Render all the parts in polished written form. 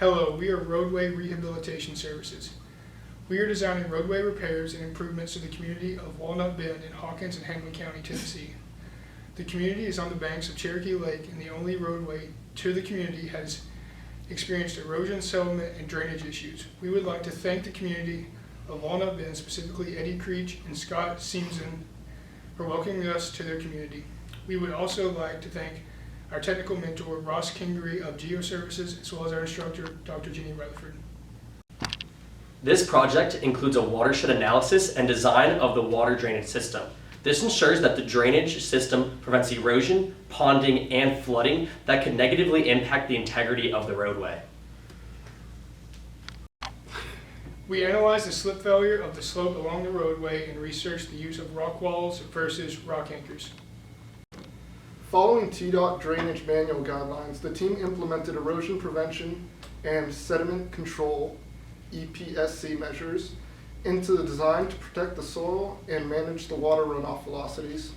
Hello, we are Roadway Rehabilitation Services. We are designing roadway repairs and improvements to the community of Walnut Bend in Hawkins and Hamblin County, Tennessee. The community is on the banks of Cherokee Lake, and the only roadway to the community has experienced erosion, settlement, and drainage issues. We would like to thank the community of Walnut Bend, specifically Eddie Creech and Scott Seamson, for welcoming us to their community. We would also like to thank our technical mentor, Ross Kingery of GEOServices, as well as our instructor, Dr. Jenny Rutherford. This project includes a watershed analysis and design of the water drainage system. This ensures that the drainage system prevents erosion, ponding, and flooding that could negatively impact the integrity of the roadway. We analyzed the slip failure of the slope along the roadway and researched the use of rock walls versus rock anchors. Following TDOT drainage manual guidelines, the team implemented erosion prevention and sediment control (EPSC) measures into the design to protect the soil and manage the water runoff velocities.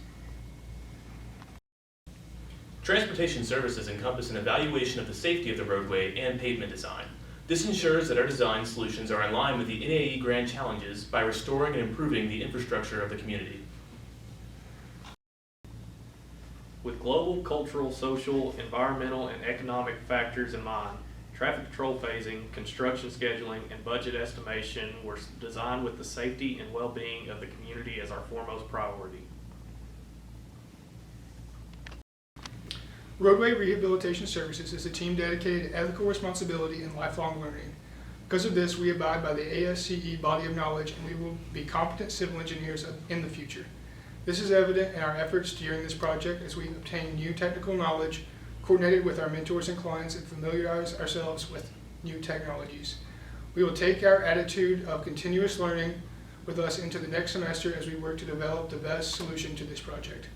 Transportation services encompass an evaluation of the safety of the roadway and pavement design. This ensures that our design solutions are in line with the NAE grant challenges by restoring and improving the infrastructure of the community. With global, cultural, social, environmental, and economic factors in mind, traffic control phasing, construction scheduling, and budget estimation were designed with the safety and well-being of the community as our foremost priority. Roadway Rehabilitation Services is a team dedicated to ethical responsibility and lifelong learning. Because of this, we abide by the ASCE body of knowledge, and we will be competent civil engineers in the future. This is evident in our efforts during this project as we obtain new technical knowledge, coordinated with our mentors and clients, and familiarize ourselves with new technologies. We will take our attitude of continuous learning with us into the next semester as we work to develop the best solution to this project.